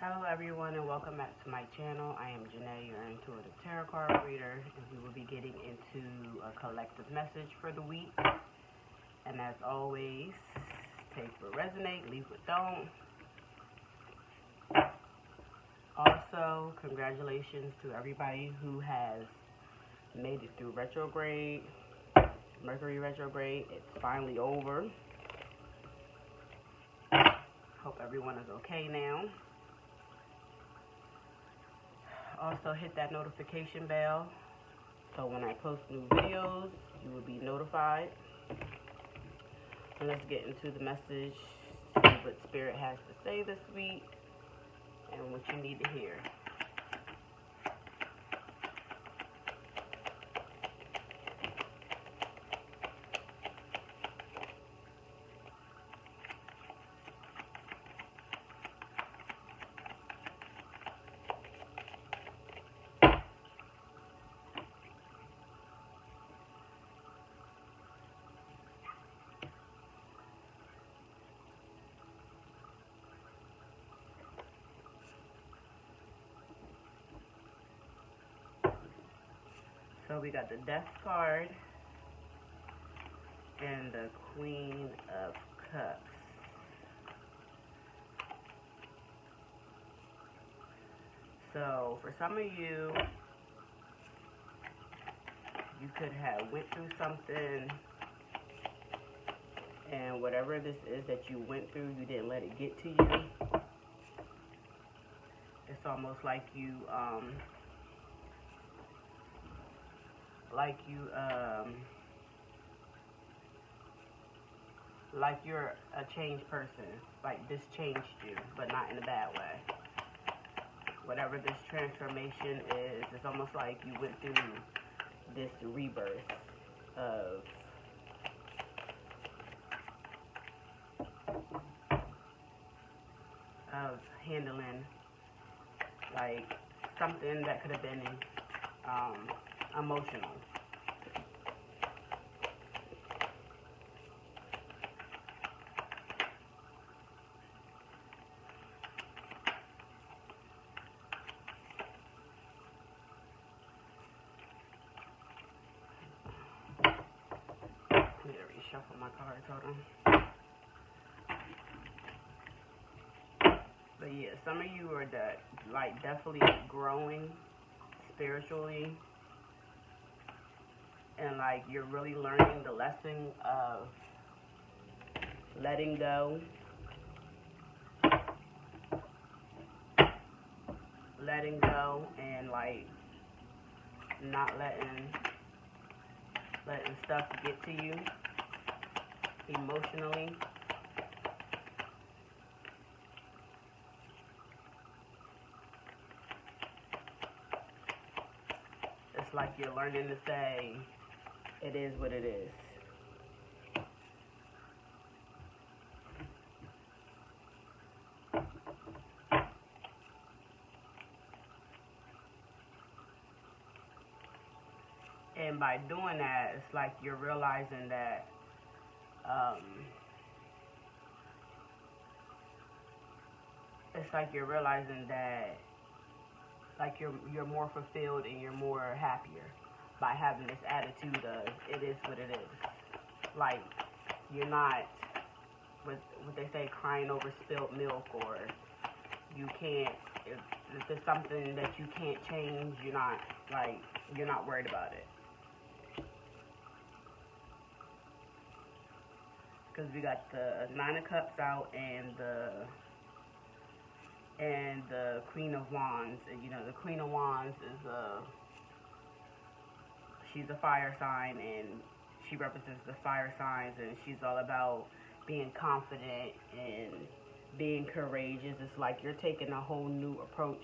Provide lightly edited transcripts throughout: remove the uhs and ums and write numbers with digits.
Hello everyone and welcome back to my channel. I am Janae, your intuitive tarot card reader, and we will be getting into a collective message for the week. And as always, take what resonate, leave what don't. Also, congratulations to everybody who has made it through retrograde, Mercury retrograde. It's finally over. Hope everyone is okay now. Also, hit that notification bell so when I post new videos, you will be notified. And let's get into the message, see what Spirit has to say this week and what you need to hear. So we got the Death card and the Queen of Cups. So for some of you, you could have went through something, and whatever this is that you went through, you didn't let it get to you. It's almost like you're a changed person. Like this changed you, but not in a bad way. Whatever this transformation is, it's almost like you went through this rebirth of handling like something that could have been emotional. I need to reshuffle my cards, hold on. But yeah, some of you are definitely growing spiritually, and like you're really learning the lesson of letting go, and like not letting stuff get to you emotionally. It's like you're learning to say, it is what it is. And by doing that, it's like you're realizing that like you're more fulfilled and you're more happier by having this attitude of it is what it is. Like you're not what they say, crying over spilled milk, or you can't, if there's something that you can't change, you're not worried about it. Because we got the Nine of Cups out and the Queen of Wands. And, you know, the Queen of Wands is she's a fire sign, and she represents the fire signs, and she's all about being confident and being courageous. It's like you're taking a whole new approach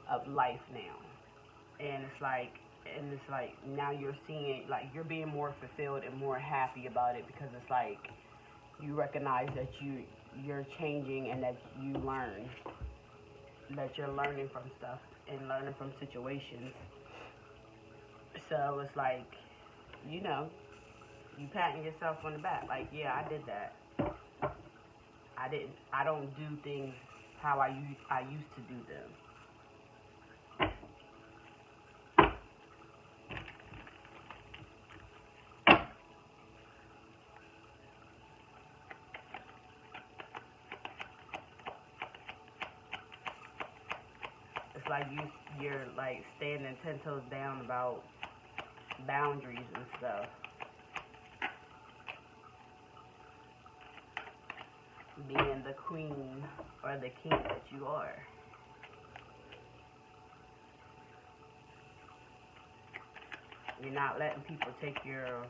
of life now, and it's like now you're seeing, like, you're being more fulfilled and more happy about it, because it's like you recognize that you're changing, and that you learn, that you're learning from stuff and learning from situations. So it's like, you know, you patting yourself on the back, like, yeah, I did that. I don't do things how I used to do them. It's like you're like standing 10 toes down about boundaries and stuff. Being the queen or the king that you are. You're not letting people take your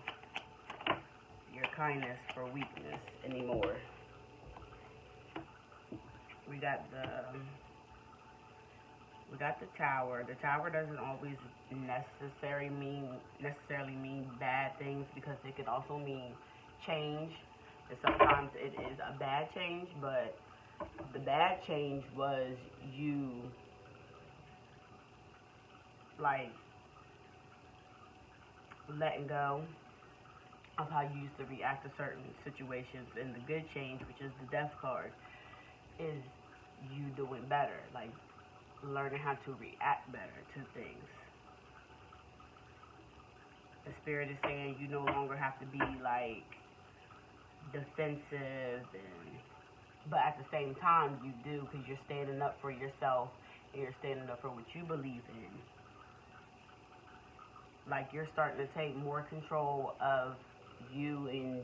kindness for weakness anymore. We got the tower. The tower doesn't always necessarily mean bad things, because it can also mean change. And sometimes it is a bad change, but the bad change was you like letting go of how you used to react to certain situations. And the good change, which is the death card, is you doing better, like learning how to react better to things. The spirit is saying you no longer have to be like defensive, but at the same time you do, because you're standing up for yourself and you're standing up for what you believe in. Like you're starting to take more control of you and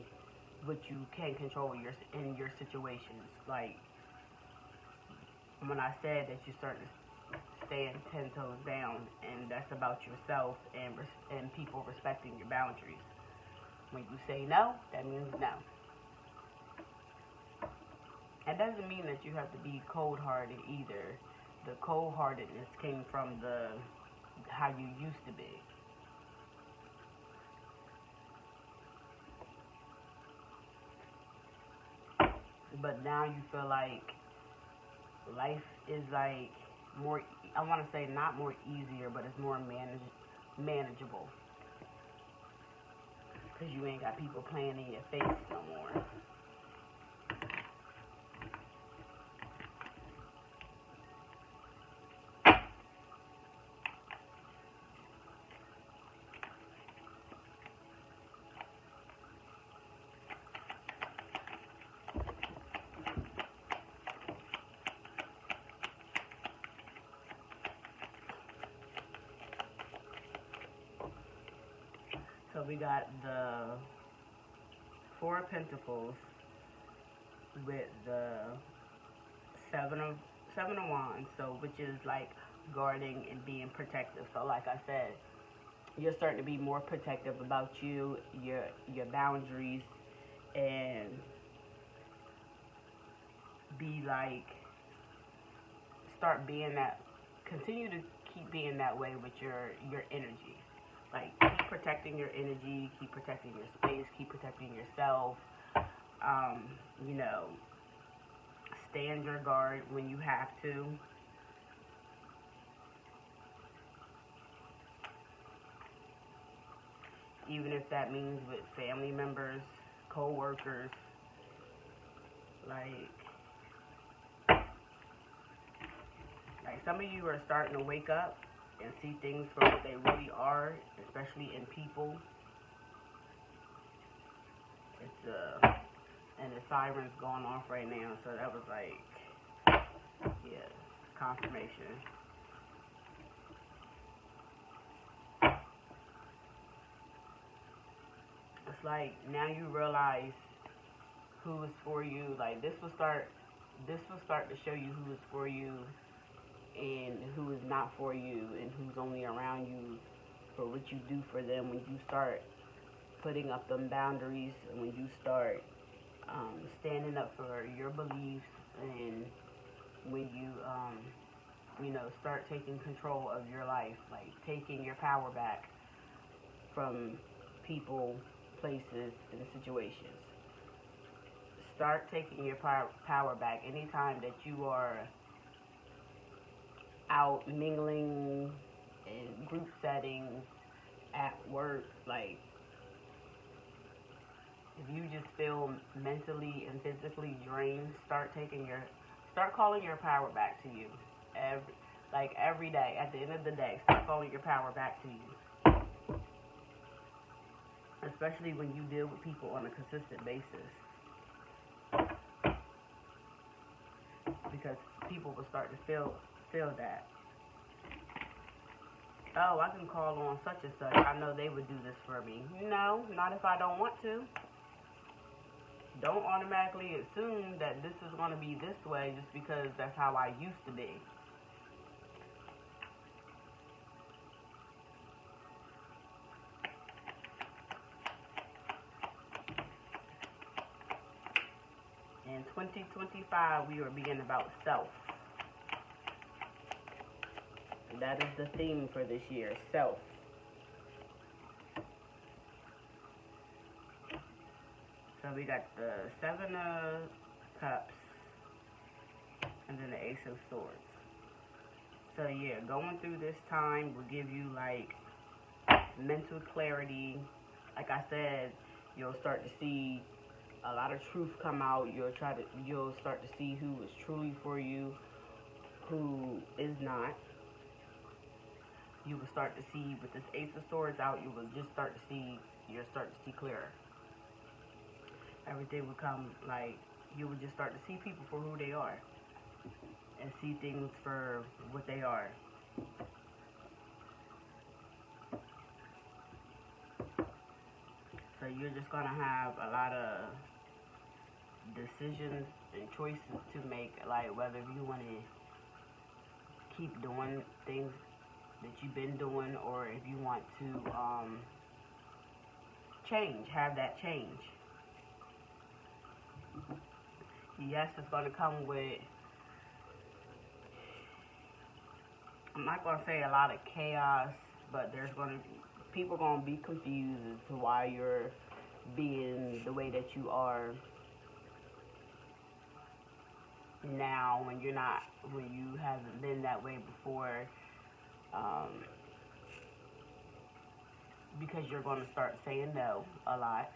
what you can control in your situations. Like when I said that you're starting to stand 10 toes down, and that's about yourself and people respecting your boundaries. When you say no, that means no. It doesn't mean that you have to be cold-hearted either. The cold-heartedness came from how you used to be. But now you feel like life is like more, I want to say not more easier, but it's more manageable. Because you ain't got people playing in your face no more. So we got the Four of Pentacles with the Seven of Wands, so which is like guarding and being protective. So like I said, you're starting to be more protective about you, your boundaries, and be like, continue to keep being that way with your energy. Like, keep protecting your energy, keep protecting your space, keep protecting yourself. You know, stand your guard when you have to. Even if that means with family members, co-workers. Like some of you are starting to wake up and see things for what they really are, especially in people. It's and the siren's going off right now, so that was like, yeah, confirmation. It's like now you realize who is for you. Like this will start to show you who is for you and who is not for you, and who's only around you for what you do for them. When you start putting up them boundaries, and when you start standing up for your beliefs, and when you start taking control of your life, like taking your power back from people, places, and situations. Start taking your power back anytime that you are out mingling in group settings, at work. Like, if you just feel mentally and physically drained, start start calling your power back to you. Every day, at the end of the day, start calling your power back to you. Especially when you deal with people on a consistent basis. Because people will start to feel that. Oh, I can call on such and such. I know they would do this for me. No, not if I don't want to. Don't automatically assume that this is going to be this way just because that's how I used to be. In 2025, we are being about self. That is the theme for this year, self. So we got the Seven of Cups and then the Ace of Swords. So yeah, going through this time will give you like mental clarity. Like I said, you'll start to see a lot of truth come out. You'll start to see who is truly for you, who is not. You will start to see with this Ace of Swords out, you'll start to see clearer. Everything will come like you will just start to see people for who they are and see things for what they are. So you're just gonna have a lot of decisions and choices to make, like whether you want to keep doing things that you've been doing, or if you want to have that change. Yes, it's going to come with, I'm not going to say a lot of chaos, but people are going to be confused as to why you're being the way that you are now when you haven't been that way before. Because you're going to start saying no a lot.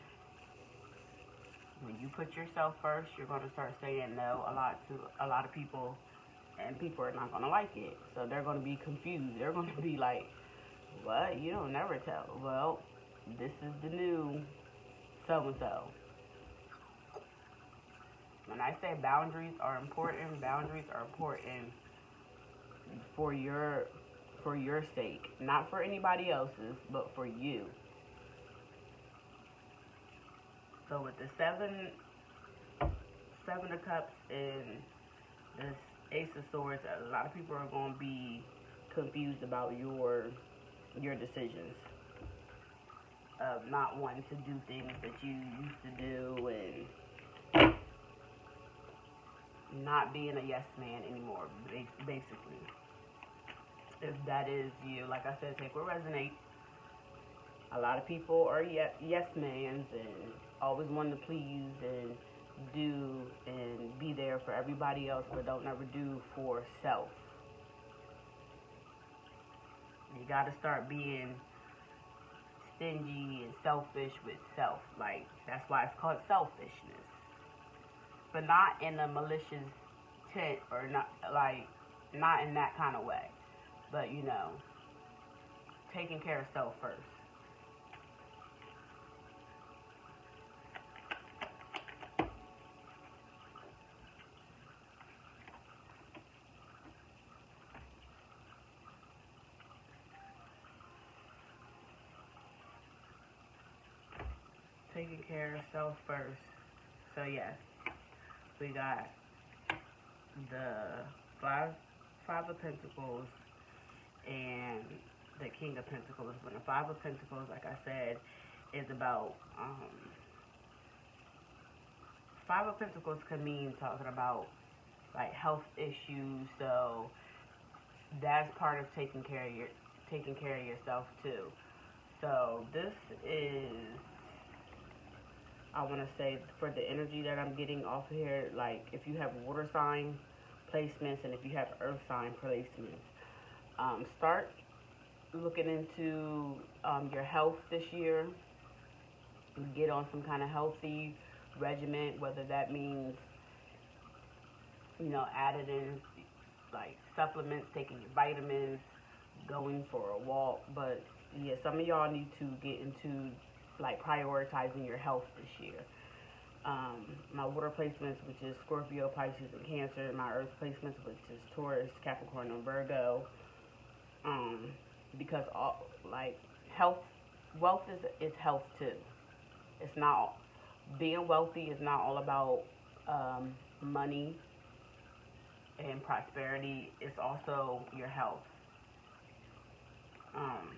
When you put yourself first, you're going to start saying no a lot to a lot of people, and people are not going to like it. So they're going to be confused. They're going to be like, what? You don't never tell. Well, this is the new so-and-so. When I say boundaries are important for your sake, not for anybody else's, but for you. So with the seven of cups and this Ace of Swords, a lot of people are going to be confused about your decisions of not wanting to do things that you used to do and not being a yes man anymore, basically. If that is you, like I said, take what resonates. A lot of people are yes mans and always want to please and do and be there for everybody else, but don't ever do for self. You got to start being stingy and selfish with self. Like, that's why it's called selfishness. But not in a malicious tint, or not in that kind of way. But, taking care of self first. Taking care of self first. So yes, we got the five of Pentacles and the King of Pentacles. When the Five of Pentacles, like I said, is about Five of Pentacles can mean talking about like health issues. So that's part of taking care of yourself too. So this is, I want to say, for the energy that I'm getting off of here, like if you have water sign placements and if you have earth sign placements, start looking into your health this year. Get on some kind of healthy regimen, whether that means, you know, added in like supplements, taking your vitamins, going for a walk. But yeah, some of y'all need to get into like prioritizing your health this year. My water placements, which is Scorpio, Pisces, and Cancer. My earth placements, which is Taurus, Capricorn, and Virgo. Um, because all like health, wealth is health too. It's not being wealthy is not all about money and prosperity. It's also your health. Um,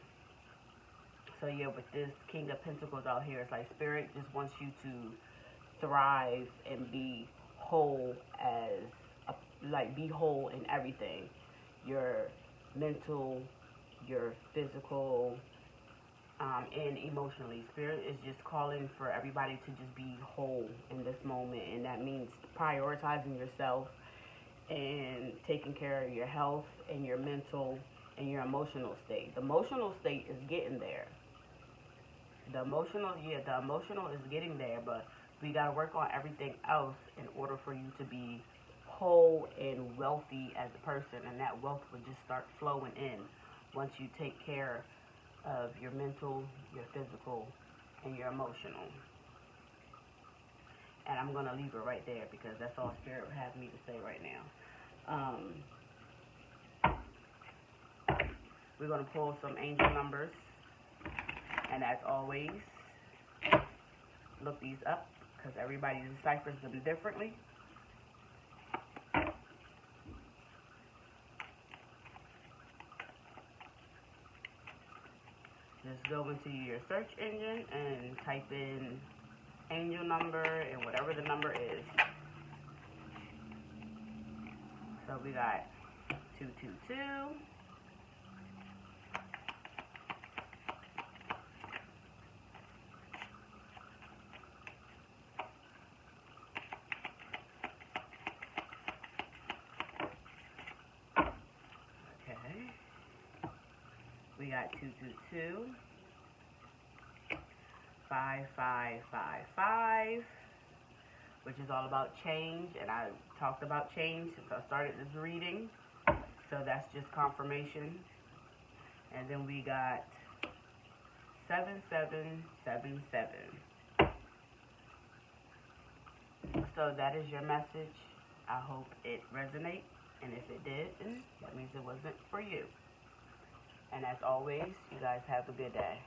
so yeah, with this King of Pentacles out here, it's like Spirit just wants you to thrive and be whole as like be whole in everything. Your mental, your physical, and emotionally. Spirit is just calling for everybody to just be whole in this moment, and that means prioritizing yourself and taking care of your health and your mental and your emotional state. The emotional state is getting there. The emotional is getting there, but we got to work on everything else in order for you to be whole and wealthy as a person, and that wealth would just start flowing in once you take care of your mental, your physical, and your emotional. And I'm going to leave it right there because that's all Spirit has me to say right now. We're going to pull some angel numbers. And as always, look these up because everybody deciphers them differently. Just go into your search engine and type in angel number and whatever the number is. So we got 222. Okay. We got 222. 5555, which is all about change, and I talked about change since I started this reading, so that's just confirmation. And then we got 7777. So that is your message. I hope it resonates, and if it did, then that means it wasn't for you. And as always, you guys have a good day.